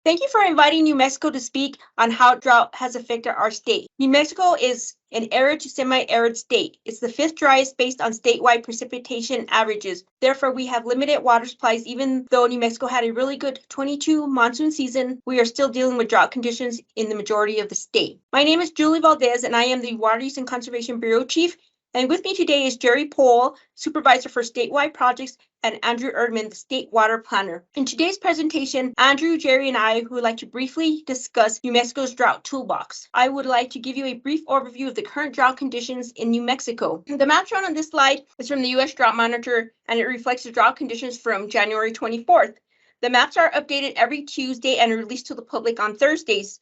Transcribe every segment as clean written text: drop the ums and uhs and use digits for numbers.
Thank you for inviting New Mexico to speak on how drought has affected our state. New Mexico is an arid to semi-arid state. It's the fifth driest based on statewide precipitation averages. Therefore, we have limited water supplies. Even though New Mexico had a really good 22 monsoon season, we are still dealing with drought conditions in the majority of the state. My name is Julie Valdez, and I am the Water Use and Conservation Bureau Chief. And with me today is Jerri Pohl, Supervisor for Statewide Projects, and Andrew Erdmann, the State Water Planner. In today's presentation, Andrew, Jerri, and I would like to briefly discuss New Mexico's Drought Toolbox. I would like to give you a brief overview of the current drought conditions in New Mexico. The map shown on this slide is from the U.S. Drought Monitor, and it reflects the drought conditions from January 24th. The maps are updated every Tuesday and released to the public on Thursdays.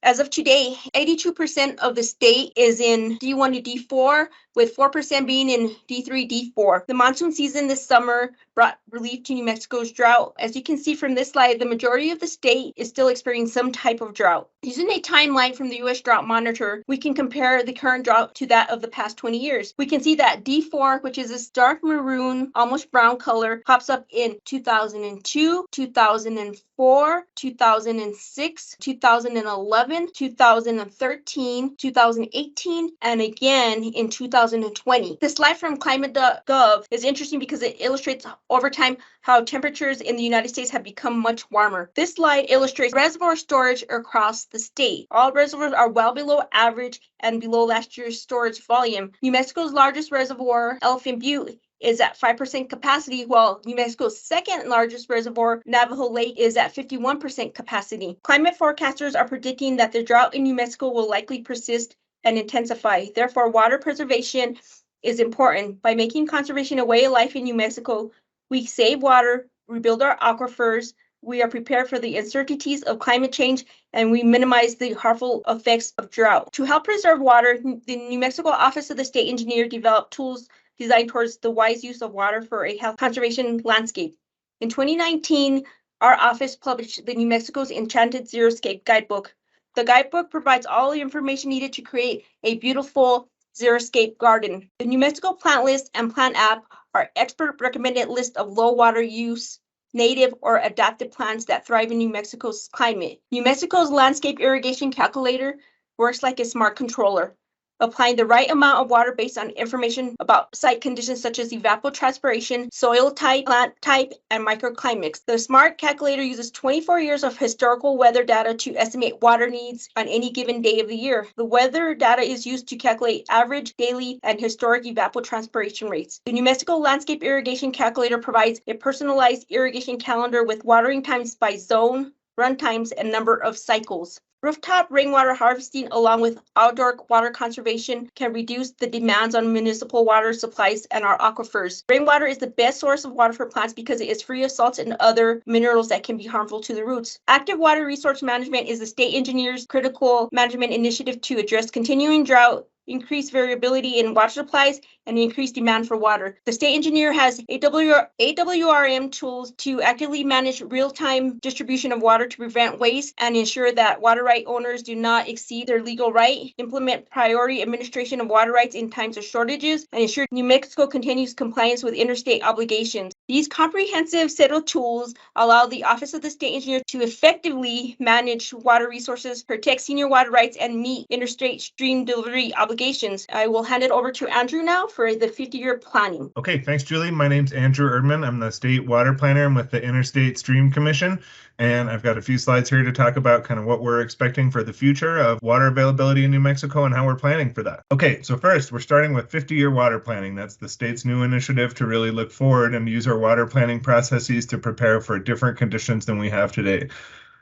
As of today, 82% of the state is in D1 to D4, with 4% being in D3, D4. The monsoon season this summer brought relief to New Mexico's drought. As you can see from this slide, the majority of the state is still experiencing some type of drought. Using a timeline from the U.S. Drought Monitor, we can compare the current drought to that of the past 20 years. We can see that D4, which is this dark maroon, almost brown color, pops up in 2002, 2004, 2006, 2011, 2013, 2018, and again in 2020. The slide from climate.gov is interesting because it illustrates over time how temperatures in the United States have become much warmer. This slide illustrates reservoir storage across the state. All reservoirs are well below average and below last year's storage volume. New Mexico's largest reservoir, Elephant Butte, is at 5% capacity, while New Mexico's second largest reservoir, Navajo Lake, is at 51% capacity. Climate forecasters are predicting that the drought in New Mexico will likely persist and intensify. Therefore, water preservation is important. By making conservation a way of life in New Mexico, we save water, rebuild our aquifers, we are prepared for the uncertainties of climate change, and we minimize the harmful effects of drought. To help preserve water, the New Mexico Office of the State Engineer developed tools designed towards the wise use of water for a health conservation landscape. In 2019, our office published the New Mexico's Enchanted Xeriscape Guidebook. The guidebook provides all the information needed to create a beautiful xeriscape garden. The New Mexico Plant List and Plant App are expert recommended list of low water use, native or adapted plants that thrive in New Mexico's climate. New Mexico's landscape irrigation calculator works like a smart controller, applying the right amount of water based on information about site conditions such as evapotranspiration, soil type, plant type, and microclimates. The smart calculator uses 24 years of historical weather data to estimate water needs on any given day of the year. The weather data is used to calculate average, daily, and historic evapotranspiration rates. The New Mexico Landscape Irrigation Calculator provides a personalized irrigation calendar with watering times by zone, run times, and number of cycles. Rooftop rainwater harvesting along with outdoor water conservation can reduce the demands on municipal water supplies and our aquifers. Rainwater is the best source of water for plants because it is free of salts and other minerals that can be harmful to the roots. Active water resource management is the state engineer's critical management initiative to address continuing drought, increase variability in water supplies, and increase demand for water. The state engineer has AWRM tools to actively manage real-time distribution of water to prevent waste and ensure that water right owners do not exceed their legal right, implement priority administration of water rights in times of shortages, and ensure New Mexico continues compliance with interstate obligations. These comprehensive set of tools allow the Office of the State Engineer to effectively manage water resources, protect senior water rights, and meet interstate stream delivery obligations. I will hand it over to Andrew now for the 50-year planning. Okay, thanks, Julie. My name's Andrew Erdmann. I'm the State Water Planner. I'm with the Interstate Stream Commission, and I've got a few slides here to talk about kind of what we're expecting for the future of water availability in New Mexico and how we're planning for that. Okay, so first, we're starting with 50-year water planning. That's the state's new initiative to really look forward and use our water planning processes to prepare for different conditions than we have today.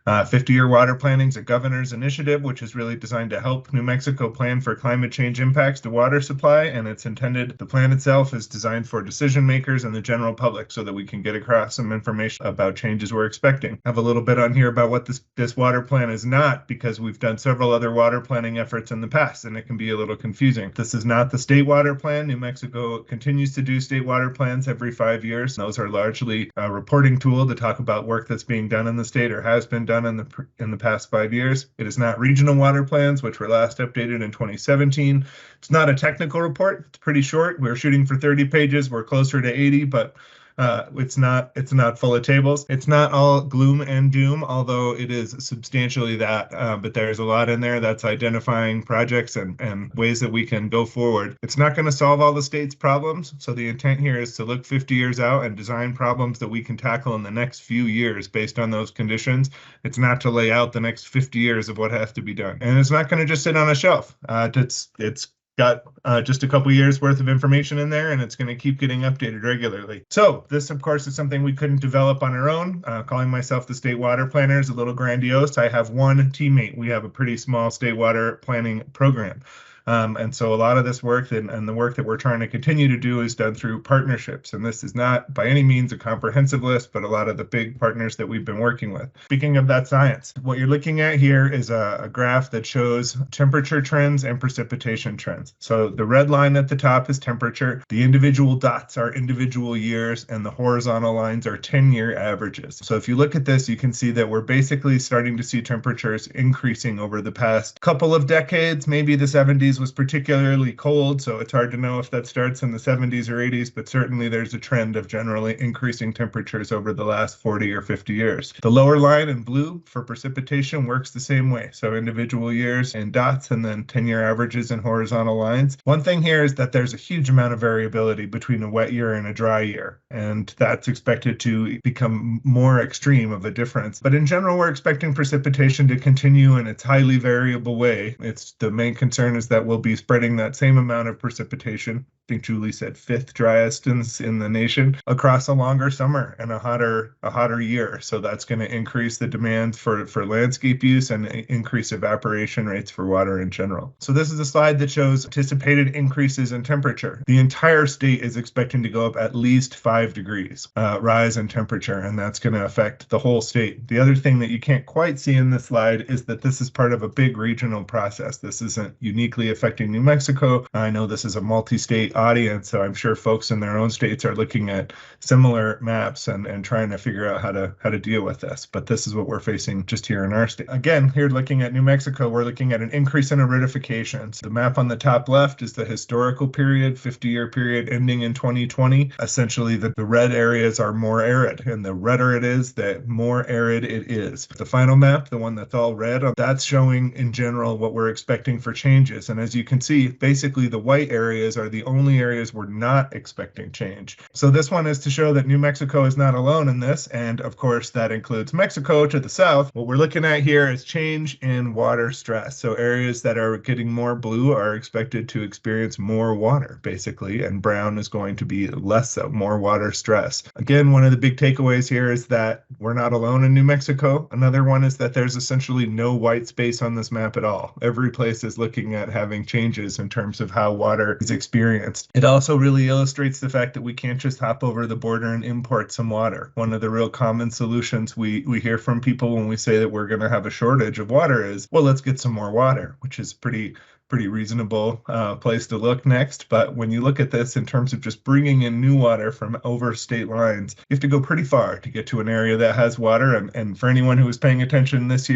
50-year water planning is a governor's initiative, which is really designed to help New Mexico plan for climate change impacts to water supply, and it's intended, the plan itself is designed for decision makers and the general public so that we can get across some information about changes we're expecting. I have a little bit on here about what this water plan is not, because we've done several other water planning efforts in the past, and it can be a little confusing. This is not the state water plan. New Mexico continues to do state water plans every 5 years. Those are largely a reporting tool to talk about work that's being done in the state or has been done in the past 5 years. It is not regional water plans, which were last updated in 2017. It's not a technical report. It's pretty short. We're shooting for 30 pages. We're closer to 80, but It's not full of tables. It's not all gloom and doom, although it is substantially that. But there's a lot in there that's identifying projects and ways that we can go forward. It's not going to solve all the state's problems. So the intent here is to look 50 years out and design problems that we can tackle in the next few years based on those conditions. It's not to lay out the next 50 years of what has to be done. And it's not going to just sit on a shelf. It's got just a couple years worth of information in there, and it's going to keep getting updated regularly. So this, of course, is something we couldn't develop on our own. Calling myself the state water planner is a little grandiose. I have one teammate. We have a pretty small state water planning program. And so a lot of this work and the work that we're trying to continue to do is done through partnerships. And this is not by any means a comprehensive list, but a lot of the big partners that we've been working with. Speaking of that science, what you're looking at here is a graph that shows temperature trends and precipitation trends. So the red line at the top is temperature. The individual dots are individual years, and the horizontal lines are 10-year averages. So if you look at this, you can see that we're basically starting to see temperatures increasing over the past couple of decades. Maybe the 70s was particularly cold, so it's hard to know if that starts in the 70s or 80s, but certainly there's a trend of generally increasing temperatures over the last 40 or 50 years. The lower line in blue for precipitation works the same way. So individual years in dots and then 10-year averages in horizontal lines. One thing here is that there's a huge amount of variability between a wet year and a dry year, and that's expected to become more extreme of a difference. But in general, we're expecting precipitation to continue in its highly variable way. The main concern is that we'll be spreading that same amount of precipitation. I think Julie said fifth driest in the nation across a longer summer and a hotter year. So that's going to increase the demand for landscape use and increase evaporation rates for water in general. So this is a slide that shows anticipated increases in temperature. The entire state is expecting to go up at least 5 degrees rise in temperature, and that's going to affect the whole state. The other thing that you can't quite see in this slide is that this is part of a big regional process. This isn't uniquely affecting New Mexico. I know this is a multi-state audience, so I'm sure folks in their own states are looking at similar maps and trying to figure out how to deal with this. But this is what we're facing just here in our state. Again, here looking at New Mexico, we're looking at an increase in aridification. The map on the top left is the historical period, 50-year period ending in 2020. Essentially, the red areas are more arid, and the redder it is, the more arid it is. The final map, the one that's all red, that's showing in general what we're expecting for changes. And as you can see, basically the white areas are the only areas we're not expecting change. So this one is to show that New Mexico is not alone in this, and of course that includes Mexico to the south. What we're looking at here is change in water stress. So areas that are getting more blue are expected to experience more water, basically, and brown is going to be less so, more water stress. Again, one of the big takeaways here is that we're not alone in New Mexico. Another one is that there's essentially no white space on this map at all. Every place is looking at having changes in terms of how water is experienced. It also really illustrates the fact that we can't just hop over the border and import some water. One of the real common solutions we hear from people when we say that we're going to have a shortage of water is, well, let's get some more water, which is pretty reasonable place to look next. But when you look at this in terms of just bringing in new water from over state lines, you have to go pretty far to get to an area that has water. And for anyone who was paying attention this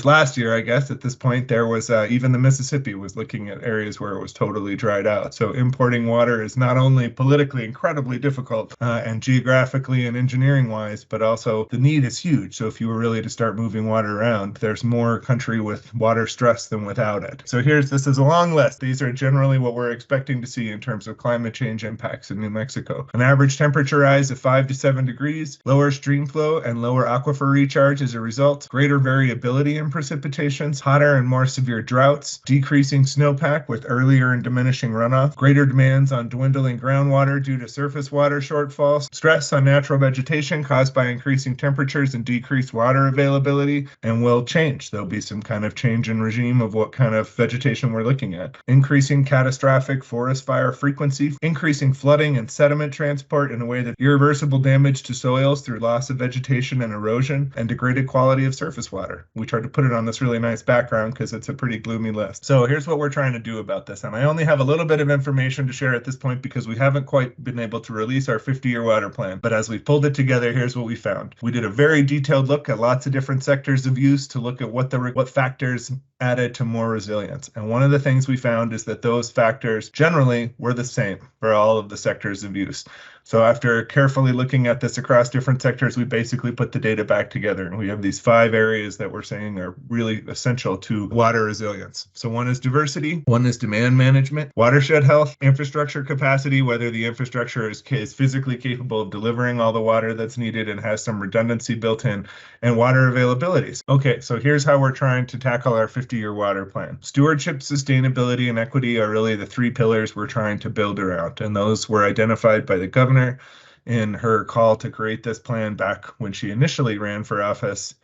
last year, I guess, at this point, there was even the Mississippi was looking at areas where it was totally dried out. So importing water is not only politically incredibly difficult and geographically and engineering wise, but also the need is huge. So if you were really to start moving water around, there's more country with water stress than without it. So this is a long list. These are generally what we're expecting to see in terms of climate change impacts in New Mexico. An average temperature rise of 5 to 7 degrees, lower stream flow and lower aquifer recharge as a result, greater variability in precipitations, hotter and more severe droughts, decreasing snowpack with earlier and diminishing runoff, greater demands on dwindling groundwater due to surface water shortfalls, stress on natural vegetation caused by increasing temperatures and decreased water availability, and will change. There'll be some kind of change in regime of what kind of vegetation we're looking at. Increasing catastrophic forest fire frequency, increasing flooding and sediment transport in a way that irreversible damage to soils through loss of vegetation and erosion, and degraded quality of surface water. We tried to put it on this really nice background because it's a pretty gloomy list. So here's what we're trying to do about this. And I only have a little bit of information to share at this point because we haven't quite been able to release our 50-year water plan. But as we pulled it together, here's what we found. We did a very detailed look at lots of different sectors of use to look at what factors added to more resilience. And one of the things we found is that those factors generally were the same for all of the sectors of use. So after carefully looking at this across different sectors, we basically put the data back together. And we have these 5 areas that we're saying are really essential to water resilience. So one is diversity, one is demand management, watershed health, infrastructure capacity, whether the infrastructure is physically capable of delivering all the water that's needed and has some redundancy built in, and water availabilities. Okay, so here's how we're trying to tackle our 50-year water plan. Stewardship, sustainability, and equity are really the 3 pillars we're trying to build around. And those were identified by the governor in her call to create this plan back when she initially ran for office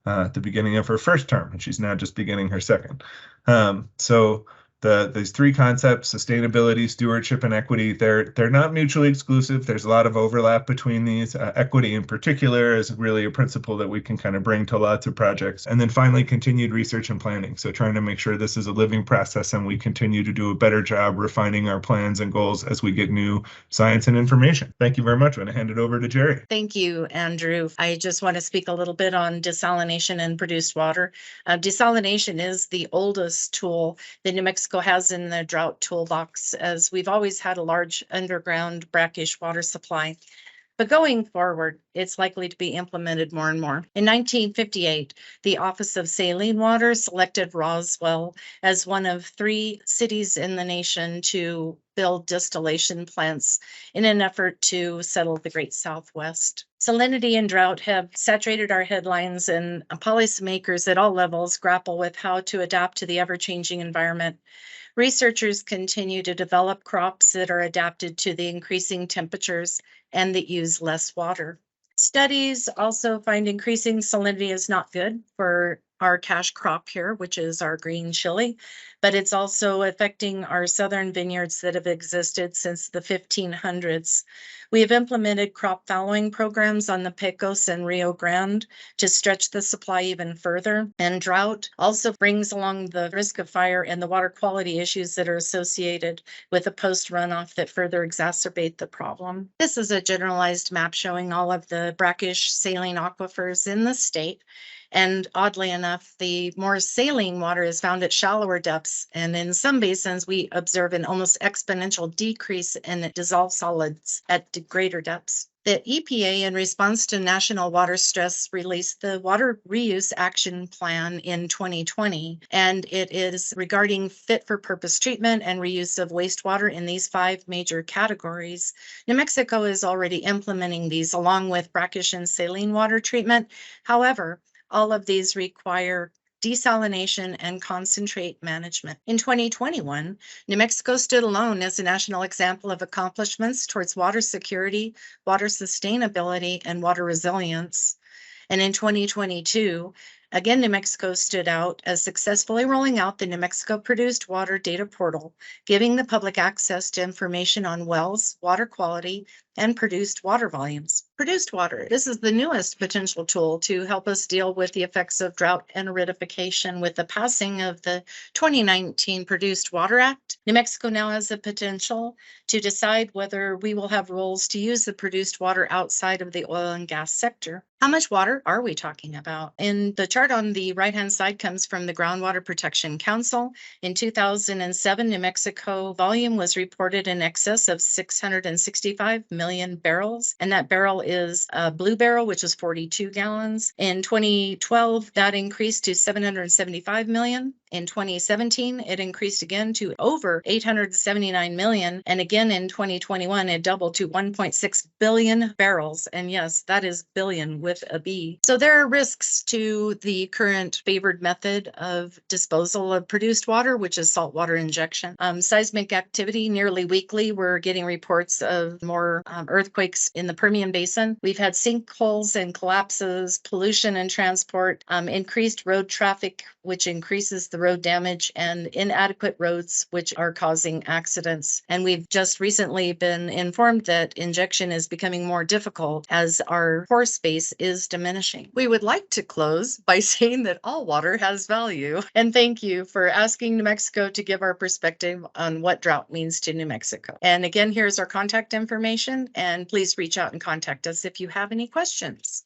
at the beginning of her first term, and she's now just beginning her second. So these 3 concepts, sustainability, stewardship, and equity, they're not mutually exclusive. There's a lot of overlap between these. Equity in particular is really a principle that we can kind of bring to lots of projects. And then finally, continued research and planning. So trying to make sure this is a living process and we continue to do a better job refining our plans and goals as we get new science and information. Thank you very much. I'm going to hand it over to Jerri. Thank you, Andrew. I just want to speak a little bit on desalination and produced water. Desalination is the oldest tool that New Mexico has in the Drought Toolbox, as we've always had a large underground brackish water supply. But going forward, it's likely to be implemented more and more. In 1958, the Office of Saline Water selected Roswell as one of 3 cities in the nation to build distillation plants in an effort to settle the Great Southwest. Salinity and drought have saturated our headlines, and policymakers at all levels grapple with how to adapt to the ever-changing environment. Researchers continue to develop crops that are adapted to the increasing temperatures and that use less water. Studies also find increasing salinity is not good for our cash crop here, which is our green chili, but it's also affecting our southern vineyards that have existed since the 1500s. We have implemented crop fallowing programs on the Pecos and Rio Grande to stretch the supply even further. And drought also brings along the risk of fire and the water quality issues that are associated with the post runoff that further exacerbate the problem. This is a generalized map showing all of the brackish saline aquifers in the state. And oddly enough, the more saline water is found at shallower depths. And in some basins, we observe an almost exponential decrease in dissolved solids at greater depths. The EPA, in response to national water stress, released the Water Reuse Action Plan in 2020, and it is regarding fit-for-purpose treatment and reuse of wastewater in these 5 major categories. New Mexico is already implementing these along with brackish and saline water treatment. However, all of these require desalination and concentrate management. In 2021, New Mexico stood alone as a national example of accomplishments towards water security, water sustainability, and water resilience. And in 2022, again, New Mexico stood out as successfully rolling out the New Mexico Produced Water Data Portal, giving the public access to information on wells, water quality, and produced water volumes. Produced water, this is the newest potential tool to help us deal with the effects of drought and aridification. With the passing of the 2019 Produced Water Act, New Mexico now has the potential to decide whether we will have rules to use the produced water outside of the oil and gas sector. How much water are we talking about? In the chart on the right-hand side comes from the Groundwater Protection Council. In 2007, New Mexico volume was reported in excess of 665 million barrels, and that barrel is a blue barrel, which is 42 gallons. In 2012, that increased to 775 million. In 2017, it increased again to over 879 million. And again in 2021, it doubled to 1.6 billion barrels. And yes, that is billion with a B. So there are risks to the current favored method of disposal of produced water, which is saltwater injection. Seismic activity nearly weekly. We're getting reports of more earthquakes in the Permian Basin. We've had sinkholes and collapses, pollution and transport, increased road traffic, which increases the road damage, and inadequate roads, which are causing accidents. And we've just recently been informed that injection is becoming more difficult as our pore space is diminishing. We would like to close by saying that all water has value. And thank you for asking New Mexico to give our perspective on what drought means to New Mexico. And again, here's our contact information, and please reach out and contact us if you have any questions.